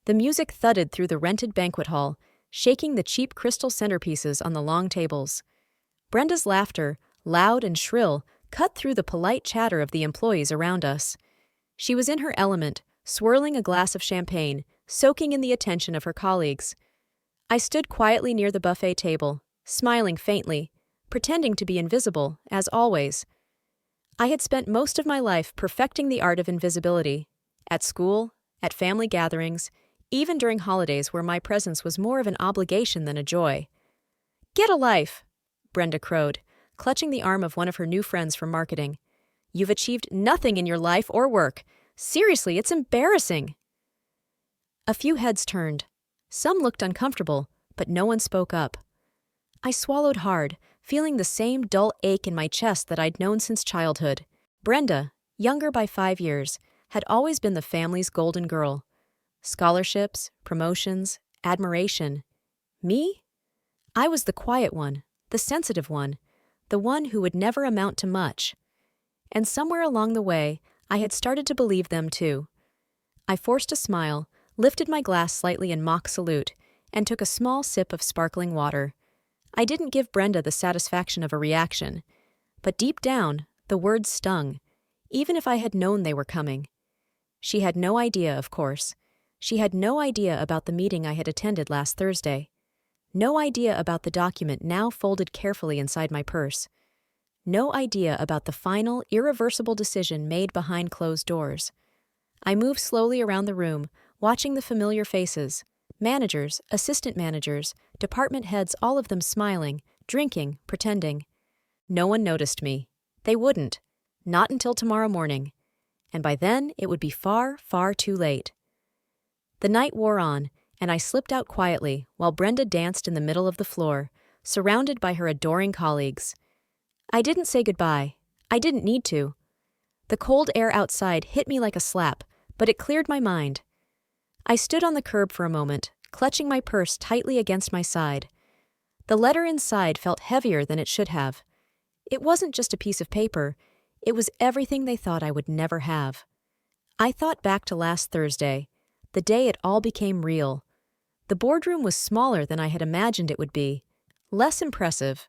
The music thudded through the rented banquet hall, shaking the cheap crystal centerpieces on the long tables. Brenda's laughter, loud and shrill, cut through the polite chatter of the employees around us. She was in her element, swirling a glass of champagne, soaking in the attention of her colleagues. I stood quietly near the buffet table, smiling faintly, pretending to be invisible, as always. I had spent most of my life perfecting the art of invisibility, at school, at family gatherings, even during holidays where my presence was more of an obligation than a joy. "Get a life," Brenda crowed, clutching the arm of one of her new friends from marketing. "You've achieved nothing in your life or work. Seriously, it's embarrassing." A few heads turned. Some looked uncomfortable, but no one spoke up. I swallowed hard, feeling the same dull ache in my chest that I'd known since childhood. Brenda, younger by 5 years, had always been the family's golden girl. Scholarships, promotions, admiration. Me? I was the quiet one, the sensitive one, the one who would never amount to much. And somewhere along the way, I had started to believe them too. I forced a smile, lifted my glass slightly in mock salute, and took a small sip of sparkling water. I didn't give Brenda the satisfaction of a reaction, but deep down, the words stung, even if I had known they were coming. She had no idea, of course. She had no idea about the meeting I had attended last Thursday. No idea about the document now folded carefully inside my purse. No idea about the final, irreversible decision made behind closed doors. I moved slowly around the room, watching the familiar faces, managers, assistant managers, department heads, all of them smiling, drinking, pretending. No one noticed me. They wouldn't. Not until tomorrow morning. And by then, it would be far, far too late. The night wore on, and I slipped out quietly while Brenda danced in the middle of the floor, surrounded by her adoring colleagues. I didn't say goodbye. I didn't need to. The cold air outside hit me like a slap, but it cleared my mind. I stood on the curb for a moment, clutching my purse tightly against my side. The letter inside felt heavier than it should have. It wasn't just a piece of paper. It was everything they thought I would never have. I thought back to last Thursday, the day it all became real. The boardroom was smaller than I had imagined it would be, less impressive.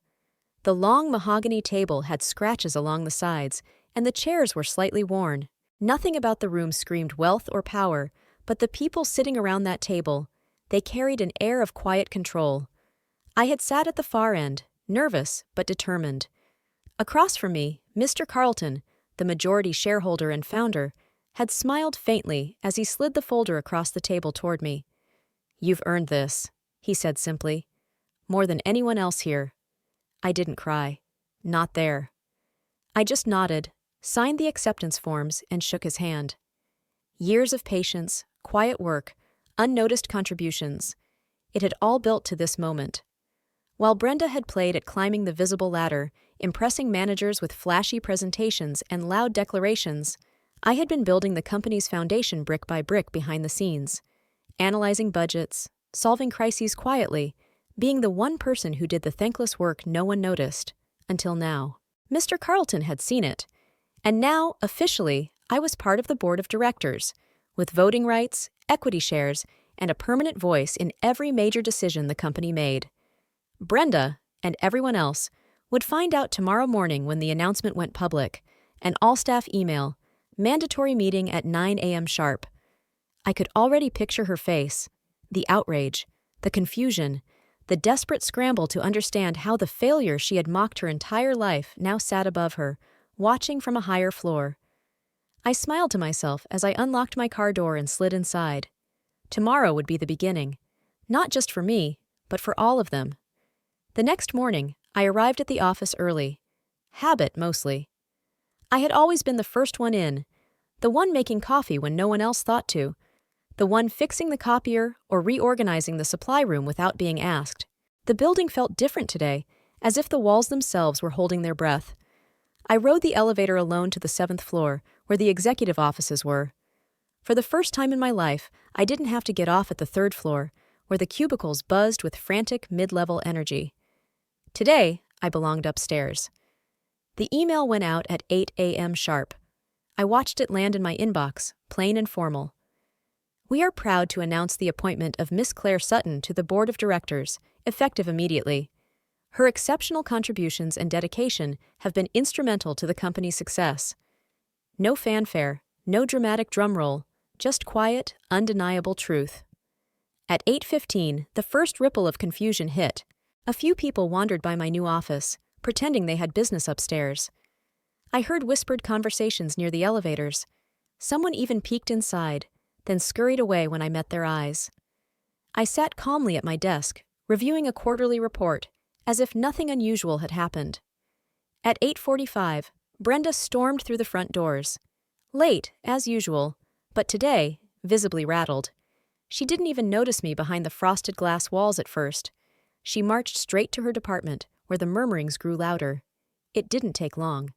The long mahogany table had scratches along the sides, and the chairs were slightly worn. Nothing about the room screamed wealth or power, but the people sitting around that table, they carried an air of quiet control. I had sat at the far end, nervous but determined. Across from me, Mr. Carlton, the majority shareholder and founder, had smiled faintly as he slid the folder across the table toward me. "You've earned this," he said simply. "More than anyone else here." I didn't cry. Not there. I just nodded, signed the acceptance forms, and shook his hand. Years of patience, quiet work, unnoticed contributions. It had all built to this moment. While Brenda had played at climbing the visible ladder, impressing managers with flashy presentations and loud declarations, I had been building the company's foundation brick by brick behind the scenes, analyzing budgets, solving crises quietly, being the one person who did the thankless work no one noticed, until now. Mr. Carlton had seen it, and now, officially, I was part of the board of directors, with voting rights, equity shares, and a permanent voice in every major decision the company made. Brenda, and everyone else, would find out tomorrow morning when the announcement went public, an all-staff email, mandatory meeting at 9 a.m. sharp. I could already picture her face, the outrage, the confusion, the desperate scramble to understand how the failure she had mocked her entire life now sat above her, watching from a higher floor. I smiled to myself as I unlocked my car door and slid inside. Tomorrow would be the beginning, not just for me, but for all of them. The next morning, I arrived at the office early. Habit, mostly. I had always been the first one in, the one making coffee when no one else thought to, the one fixing the copier or reorganizing the supply room without being asked. The building felt different today, as if the walls themselves were holding their breath. I rode the elevator alone to the 7th floor, where the executive offices were. For the first time in my life, I didn't have to get off at the 3rd floor, where the cubicles buzzed with frantic mid-level energy. Today, I belonged upstairs. The email went out at 8 a.m. sharp. I watched it land in my inbox, plain and formal. We are proud to announce the appointment of Miss Claire Sutton to the Board of Directors, effective immediately. Her exceptional contributions and dedication have been instrumental to the company's success. No fanfare, no dramatic drum roll, just quiet, undeniable truth. At 8:15, the first ripple of confusion hit. A few people wandered by my new office, pretending they had business upstairs. I heard whispered conversations near the elevators. Someone even peeked inside, then scurried away when I met their eyes. I sat calmly at my desk, reviewing a quarterly report, as if nothing unusual had happened. At 8:45, Brenda stormed through the front doors. Late, as usual, but today, visibly rattled. She didn't even notice me behind the frosted glass walls at first. She marched straight to her department, where the murmurings grew louder. It didn't take long.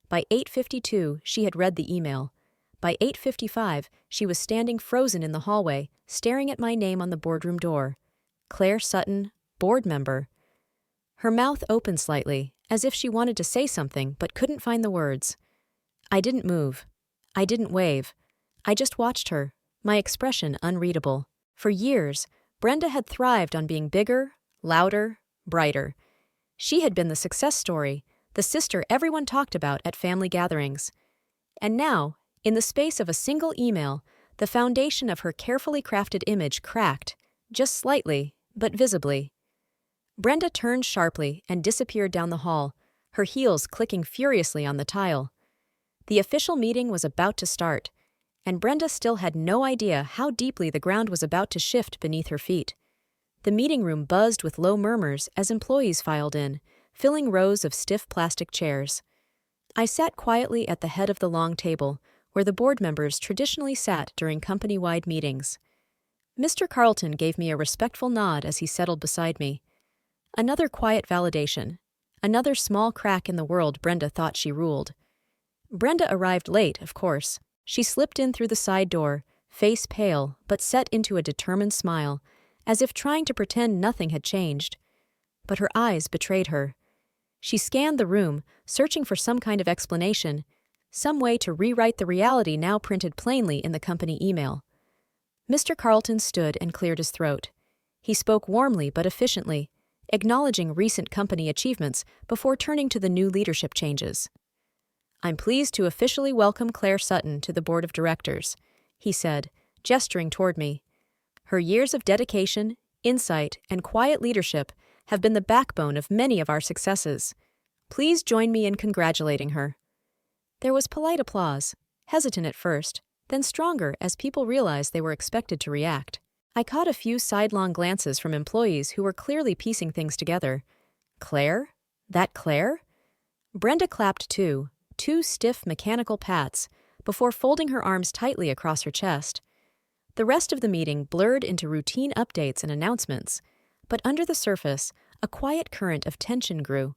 By 8:52, she had read the email. By 8:55, she was standing frozen in the hallway, staring at my name on the boardroom door. Claire Sutton, board member. Her mouth opened slightly, as if she wanted to say something but couldn't find the words. I didn't move. I didn't wave. I just watched her, my expression unreadable. For years, Brenda had thrived on being bigger, louder, brighter. She had been the success story, the sister everyone talked about at family gatherings. And now, in the space of a single email, the foundation of her carefully crafted image cracked, just slightly, but visibly. Brenda turned sharply and disappeared down the hall, her heels clicking furiously on the tile. The official meeting was about to start, and Brenda still had no idea how deeply the ground was about to shift beneath her feet. The meeting room buzzed with low murmurs as employees filed in, filling rows of stiff plastic chairs. I sat quietly at the head of the long table, where the board members traditionally sat during company-wide meetings. Mr. Carlton gave me a respectful nod as he settled beside me. Another quiet validation. Another small crack in the world Brenda thought she ruled. Brenda arrived late, of course. She slipped in through the side door, face pale, but set into a determined smile, as if trying to pretend nothing had changed. But her eyes betrayed her. She scanned the room, searching for some kind of explanation, some way to rewrite the reality now printed plainly in the company email. Mr. Carlton stood and cleared his throat. He spoke warmly but efficiently, acknowledging recent company achievements before turning to the new leadership changes. I'm pleased to officially welcome Claire Sutton to the Board of Directors, he said, gesturing toward me. Her years of dedication, insight, and quiet leadership have been the backbone of many of our successes. Please join me in congratulating her. There was polite applause, hesitant at first, then stronger as people realized they were expected to react. I caught a few sidelong glances from employees who were clearly piecing things together. Claire? That Claire? Brenda clapped too, two stiff mechanical pats, before folding her arms tightly across her chest. The rest of the meeting blurred into routine updates and announcements, but under the surface, a quiet current of tension grew.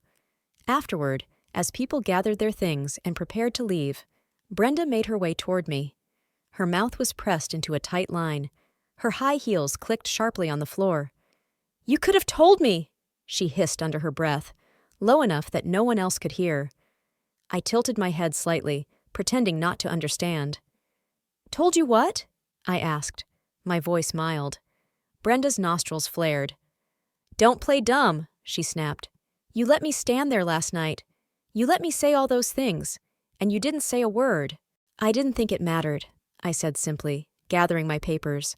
Afterward, as people gathered their things and prepared to leave, Brenda made her way toward me. Her mouth was pressed into a tight line. Her high heels clicked sharply on the floor. "You could have told me," she hissed under her breath, low enough that no one else could hear. I tilted my head slightly, pretending not to understand. "Told you what?" I asked, my voice mild. Brenda's nostrils flared. "Don't play dumb," she snapped. "You let me stand there last night. You let me say all those things, and you didn't say a word." "I didn't think it mattered," I said simply, gathering my papers.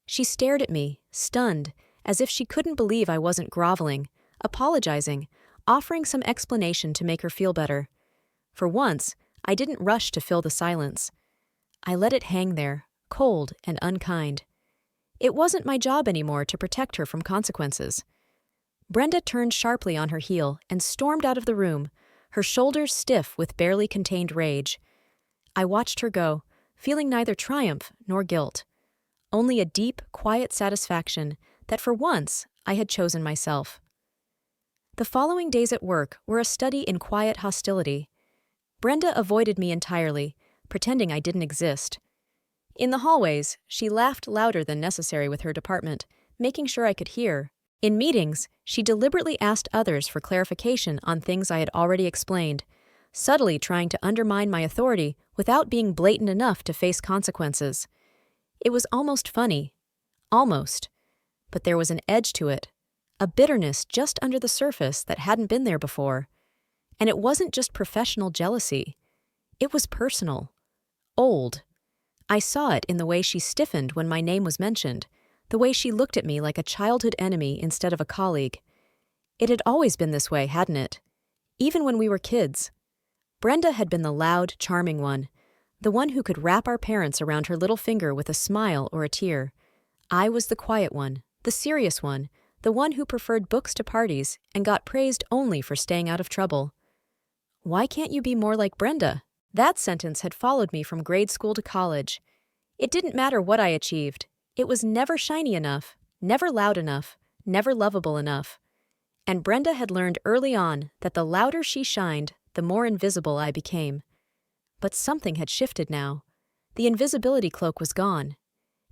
She stared at me, stunned, as if she couldn't believe I wasn't groveling, apologizing, offering some explanation to make her feel better. For once, I didn't rush to fill the silence. I let it hang there, cold and unkind. It wasn't my job anymore to protect her from consequences. Brenda turned sharply on her heel and stormed out of the room, her shoulders stiff with barely contained rage. I watched her go, feeling neither triumph nor guilt. Only a deep, quiet satisfaction that for once I had chosen myself. The following days at work were a study in quiet hostility. Brenda avoided me entirely, pretending I didn't exist. In the hallways, she laughed louder than necessary with her department, making sure I could hear. In meetings, she deliberately asked others for clarification on things I had already explained, subtly trying to undermine my authority without being blatant enough to face consequences. It was almost funny. Almost. But there was an edge to it, a bitterness just under the surface that hadn't been there before. And it wasn't just professional jealousy. It was personal. Old. I saw it in the way she stiffened when my name was mentioned, the way she looked at me like a childhood enemy instead of a colleague. It had always been this way, hadn't it? Even when we were kids. Brenda had been the loud, charming one, the one who could wrap our parents around her little finger with a smile or a tear. I was the quiet one, the serious one, the one who preferred books to parties and got praised only for staying out of trouble. Why can't you be more like Brenda? That sentence had followed me from grade school to college. It didn't matter what I achieved. It was never shiny enough, never loud enough, never lovable enough. And Brenda had learned early on that the louder she shined, the more invisible I became. But something had shifted now. The invisibility cloak was gone.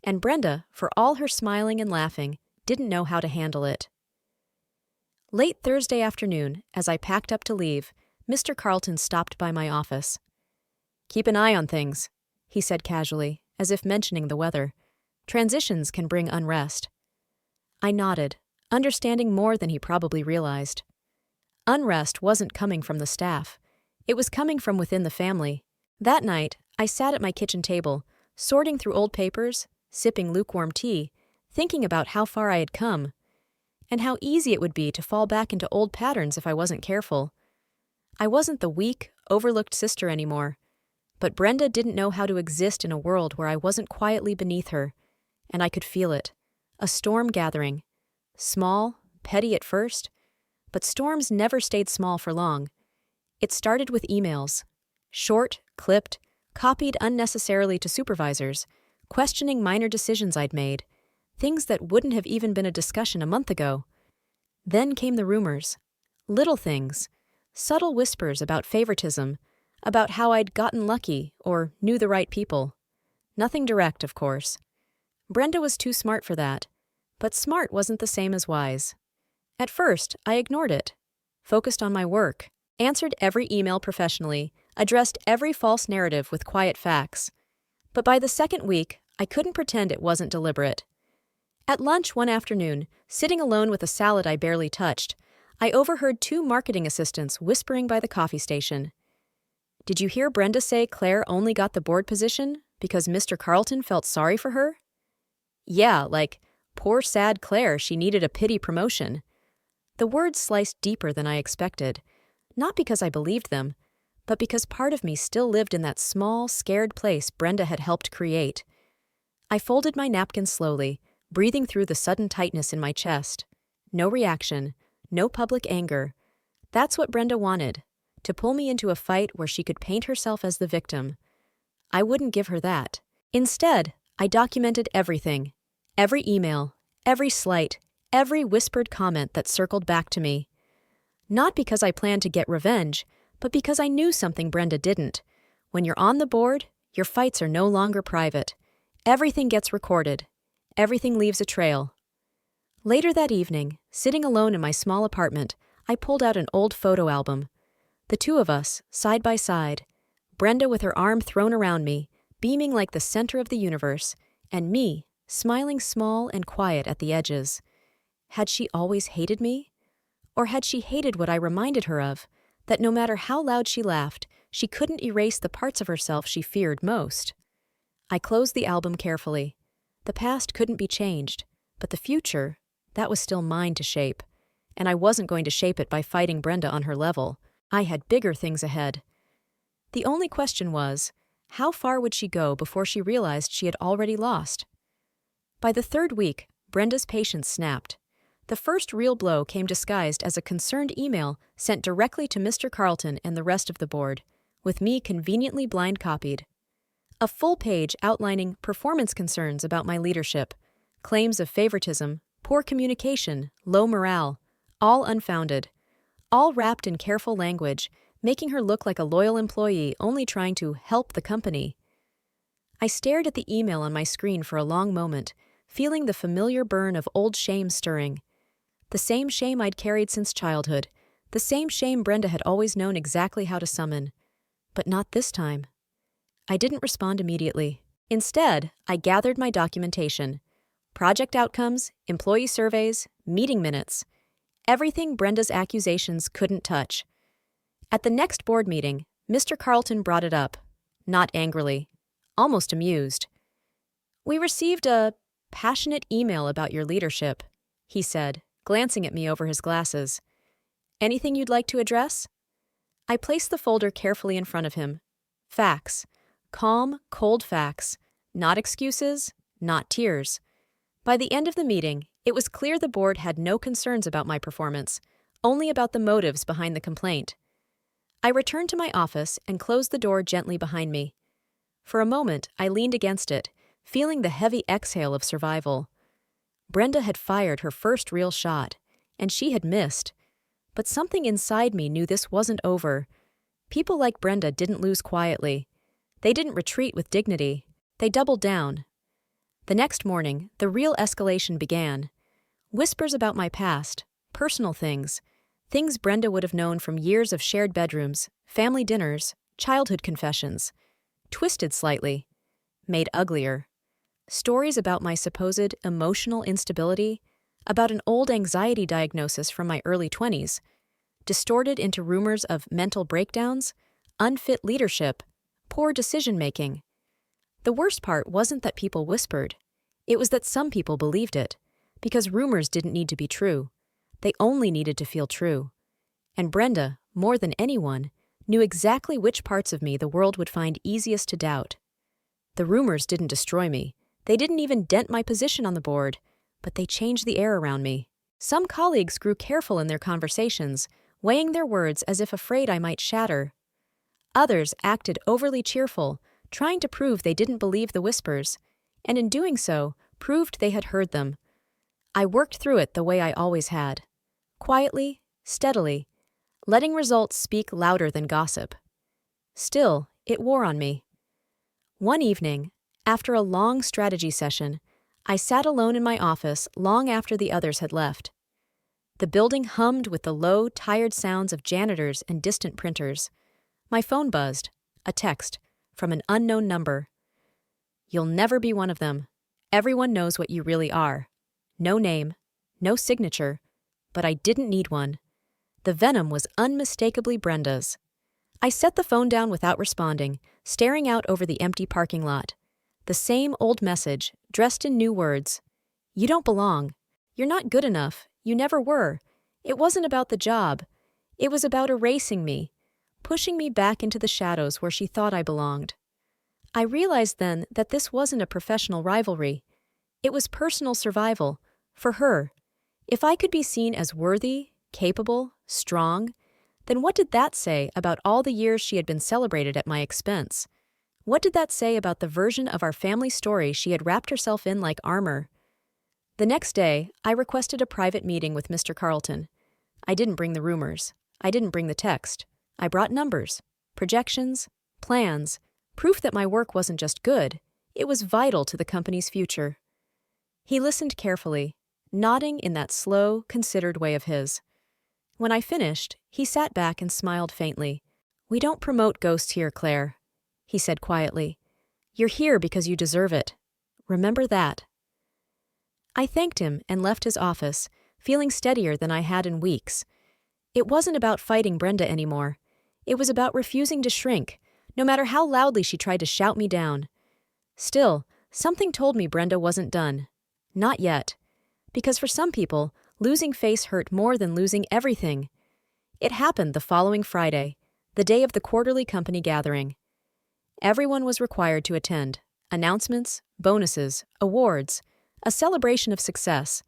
And Brenda, for all her smiling and laughing, didn't know how to handle it. Late Thursday afternoon, as I packed up to leave, Mr. Carlton stopped by my office. "Keep an eye on things," he said casually, as if mentioning the weather. "Transitions can bring unrest." I nodded, understanding more than he probably realized. Unrest wasn't coming from the staff. It was coming from within the family. That night, I sat at my kitchen table, sorting through old papers, sipping lukewarm tea, thinking about how far I had come, and how easy it would be to fall back into old patterns if I wasn't careful. I wasn't the weak, overlooked sister anymore, but Brenda didn't know how to exist in a world where I wasn't quietly beneath her, and I could feel it. A storm gathering. Small, petty at first, but storms never stayed small for long. It started with emails. Short, clipped, copied unnecessarily to supervisors, questioning minor decisions I'd made, things that wouldn't have even been a discussion a month ago. Then came the rumors. Little things. Subtle whispers about favoritism, about how I'd gotten lucky or knew the right people. Nothing direct, of course. Brenda was too smart for that, but smart wasn't the same as wise. At first, I ignored it, focused on my work, answered every email professionally, addressed every false narrative with quiet facts. But by the second week, I couldn't pretend it wasn't deliberate. At lunch one afternoon, sitting alone with a salad I barely touched, I overheard two marketing assistants whispering by the coffee station. "Did you hear Brenda say Claire only got the board position because Mr. Carlton felt sorry for her?" "Yeah, like, poor sad Claire, she needed a pity promotion." The words sliced deeper than I expected, not because I believed them, but because part of me still lived in that small, scared place Brenda had helped create. I folded my napkin slowly, breathing through the sudden tightness in my chest. No reaction, no public anger. That's what Brenda wanted, to pull me into a fight where she could paint herself as the victim. I wouldn't give her that. Instead, I documented everything. Every email, every slight, every whispered comment that circled back to me. Not because I planned to get revenge, but because I knew something Brenda didn't. When you're on the board, your fights are no longer private. Everything gets recorded. Everything leaves a trail. Later that evening, sitting alone in my small apartment, I pulled out an old photo album. The two of us, side by side, Brenda with her arm thrown around me, beaming like the center of the universe, and me, smiling small and quiet at the edges. Had she always hated me? Or had she hated what I reminded her of, that no matter how loud she laughed, she couldn't erase the parts of herself she feared most? I closed the album carefully. The past couldn't be changed, but the future, that was still mine to shape. And I wasn't going to shape it by fighting Brenda on her level. I had bigger things ahead. The only question was, how far would she go before she realized she had already lost? By the third week, Brenda's patience snapped. The first real blow came disguised as a concerned email sent directly to Mr. Carlton and the rest of the board, with me conveniently blind copied. A full page outlining performance concerns about my leadership, claims of favoritism, poor communication, low morale, all unfounded, all wrapped in careful language, making her look like a loyal employee only trying to help the company. I stared at the email on my screen for a long moment, feeling the familiar burn of old shame stirring. The same shame I'd carried since childhood, the same shame Brenda had always known exactly how to summon. But not this time. I didn't respond immediately. Instead, I gathered my documentation. Project outcomes, employee surveys, meeting minutes. Everything Brenda's accusations couldn't touch. At the next board meeting, Mr. Carlton brought it up, not angrily, almost amused. "We received a passionate email about your leadership," he said, glancing at me over his glasses. "Anything you'd like to address?" I placed the folder carefully in front of him. Facts. Calm, cold facts. Not excuses, not tears. By the end of the meeting, it was clear the board had no concerns about my performance, only about the motives behind the complaint. I returned to my office and closed the door gently behind me. For a moment, I leaned against it, feeling the heavy exhale of survival. Brenda had fired her first real shot, and she had missed. But something inside me knew this wasn't over. People like Brenda didn't lose quietly. They didn't retreat with dignity. They doubled down. The next morning, the real escalation began. Whispers about my past, personal things Brenda would have known from years of shared bedrooms, family dinners, childhood confessions. Twisted slightly. Made uglier. Stories about my supposed emotional instability, about an old anxiety diagnosis from my early 20s, distorted into rumors of mental breakdowns, unfit leadership, poor decision-making. The worst part wasn't that people whispered. It was that some people believed it, because rumors didn't need to be true. They only needed to feel true. And Brenda, more than anyone, knew exactly which parts of me the world would find easiest to doubt. The rumors didn't destroy me. They didn't even dent my position on the board, but they changed the air around me. Some colleagues grew careful in their conversations, weighing their words as if afraid I might shatter. Others acted overly cheerful, trying to prove they didn't believe the whispers, and in doing so, proved they had heard them. I worked through it the way I always had. Quietly, steadily, letting results speak louder than gossip. Still, it wore on me. One evening, after a long strategy session, I sat alone in my office long after the others had left. The building hummed with the low, tired sounds of janitors and distant printers. My phone buzzed, a text, from an unknown number. "You'll never be one of them. Everyone knows what you really are." No name, no signature, but I didn't need one. The venom was unmistakably Brenda's. I set the phone down without responding, staring out over the empty parking lot. The same old message, dressed in new words. "You don't belong. You're not good enough. You never were. It wasn't about the job. It was about erasing me, pushing me back into the shadows where she thought I belonged." I realized then that this wasn't a professional rivalry. It was personal survival, for her. If I could be seen as worthy, capable, strong, then what did that say about all the years she had been celebrated at my expense? What did that say about the version of our family story she had wrapped herself in like armor? The next day, I requested a private meeting with Mr. Carlton. I didn't bring the rumors. I didn't bring the text. I brought numbers, projections, plans, proof that my work wasn't just good, it was vital to the company's future. He listened carefully, nodding in that slow, considered way of his. When I finished, he sat back and smiled faintly. "We don't promote ghosts here, Claire," he said quietly. "You're here because you deserve it. Remember that." I thanked him and left his office, feeling steadier than I had in weeks. It wasn't about fighting Brenda anymore. It was about refusing to shrink, no matter how loudly she tried to shout me down. Still, something told me Brenda wasn't done. Not yet. Because for some people, losing face hurt more than losing everything. It happened the following Friday, the day of the quarterly company gathering. Everyone was required to attend. Announcements, bonuses, awards, a celebration of success.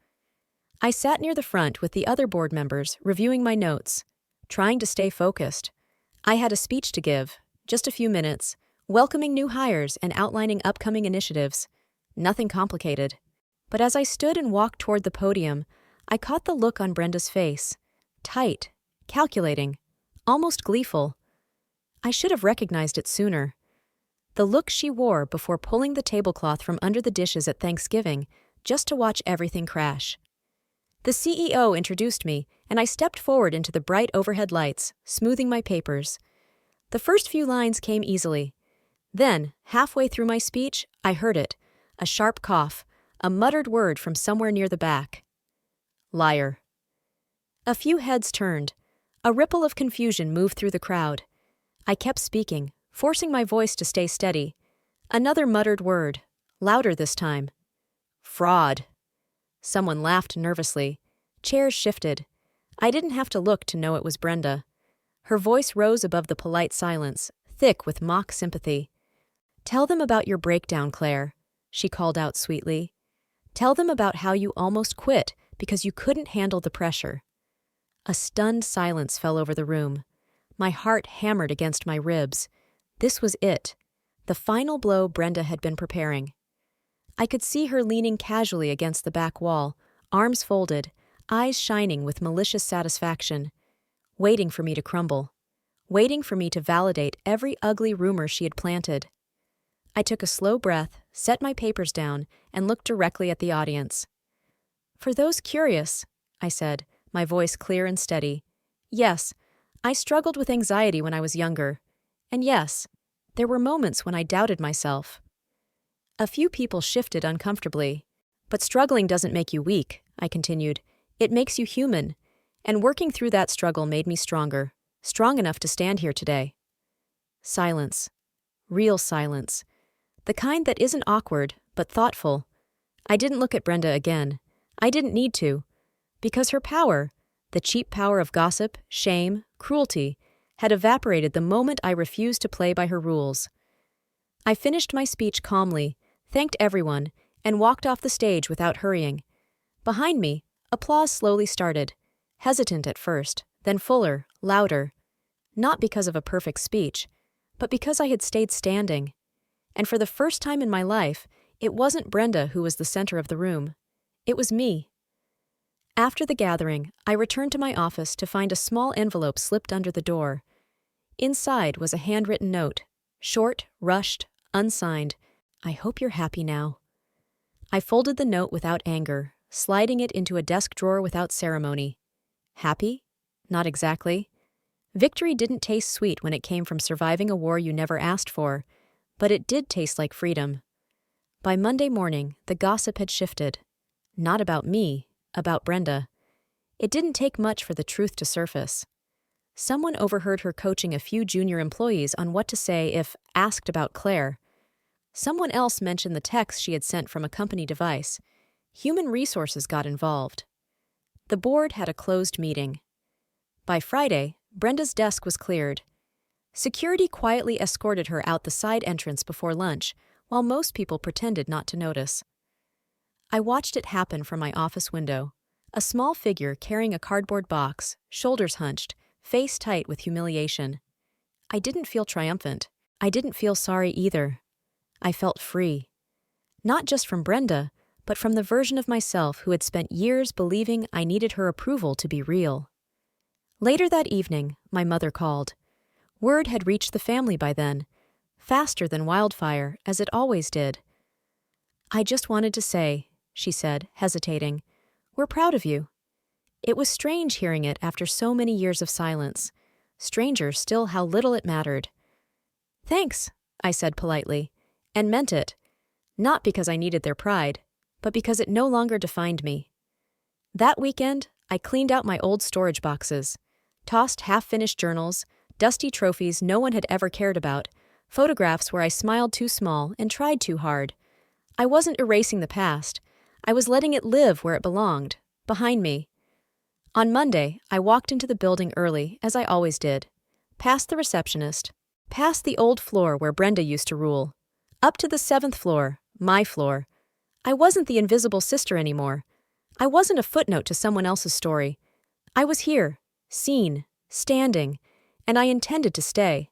I sat near the front with the other board members, reviewing my notes, trying to stay focused. I had a speech to give, just a few minutes, welcoming new hires and outlining upcoming initiatives. Nothing complicated. But as I stood and walked toward the podium, I caught the look on Brenda's face. Tight, calculating, almost gleeful. I should have recognized it sooner. The look she wore before pulling the tablecloth from under the dishes at Thanksgiving, just to watch everything crash. The CEO introduced me, and I stepped forward into the bright overhead lights, smoothing my papers. The first few lines came easily. Then, halfway through my speech, I heard it, a sharp cough, a muttered word from somewhere near the back. Liar. A few heads turned. A ripple of confusion moved through the crowd. I kept speaking, forcing my voice to stay steady. Another muttered word, louder this time. Fraud. Someone laughed nervously. Chairs shifted. I didn't have to look to know it was Brenda. Her voice rose above the polite silence, thick with mock sympathy. Tell them about your breakdown, Claire, she called out sweetly. Tell them about how you almost quit because you couldn't handle the pressure. A stunned silence fell over the room. My heart hammered against my ribs. This was it, the final blow Brenda had been preparing. I could see her leaning casually against the back wall, arms folded, eyes shining with malicious satisfaction, waiting for me to crumble, waiting for me to validate every ugly rumor she had planted. I took a slow breath, set my papers down, and looked directly at the audience. For those curious, I said, my voice clear and steady, yes, I struggled with anxiety when I was younger. And yes, there were moments when I doubted myself. A few people shifted uncomfortably. But struggling doesn't make you weak, I continued. It makes you human. And working through that struggle made me stronger, strong enough to stand here today. Silence. Real silence. The kind that isn't awkward, but thoughtful. I didn't look at Brenda again. I didn't need to. Because her power, the cheap power of gossip, shame, cruelty, had evaporated the moment I refused to play by her rules. I finished my speech calmly, thanked everyone, and walked off the stage without hurrying. Behind me, applause slowly started, hesitant at first, then fuller, louder. Not because of a perfect speech, but because I had stayed standing. And for the first time in my life, it wasn't Brenda who was the center of the room. It was me. After the gathering, I returned to my office to find a small envelope slipped under the door. Inside was a handwritten note, short, rushed, unsigned. I hope you're happy now. I folded the note without anger, sliding it into a desk drawer without ceremony. Happy? Not exactly. Victory didn't taste sweet when it came from surviving a war you never asked for, but it did taste like freedom. By Monday morning, the gossip had shifted. Not about me, about Brenda. It didn't take much for the truth to surface. Someone overheard her coaching a few junior employees on what to say if asked about Claire. Someone else mentioned the text she had sent from a company device. Human resources got involved. The board had a closed meeting. By Friday, Brenda's desk was cleared. Security quietly escorted her out the side entrance before lunch, while most people pretended not to notice. I watched it happen from my office window. A small figure carrying a cardboard box, shoulders hunched, face tight with humiliation. I didn't feel triumphant. I didn't feel sorry either. I felt free. Not just from Brenda, but from the version of myself who had spent years believing I needed her approval to be real. Later that evening, my mother called. Word had reached the family by then, faster than wildfire, as it always did. I just wanted to say, she said, hesitating, we're proud of you. It was strange hearing it after so many years of silence. Stranger still how little it mattered. Thanks, I said politely, and meant it, not because I needed their pride, but because it no longer defined me. That weekend, I cleaned out my old storage boxes, tossed half-finished journals, dusty trophies no one had ever cared about, photographs where I smiled too small and tried too hard. I wasn't erasing the past. I was letting it live where it belonged, behind me. On Monday, I walked into the building early, as I always did, past the receptionist, past the old floor where Brenda used to rule, up to the 7th floor, my floor. I wasn't the invisible sister anymore. I wasn't a footnote to someone else's story. I was here, seen, standing, and I intended to stay.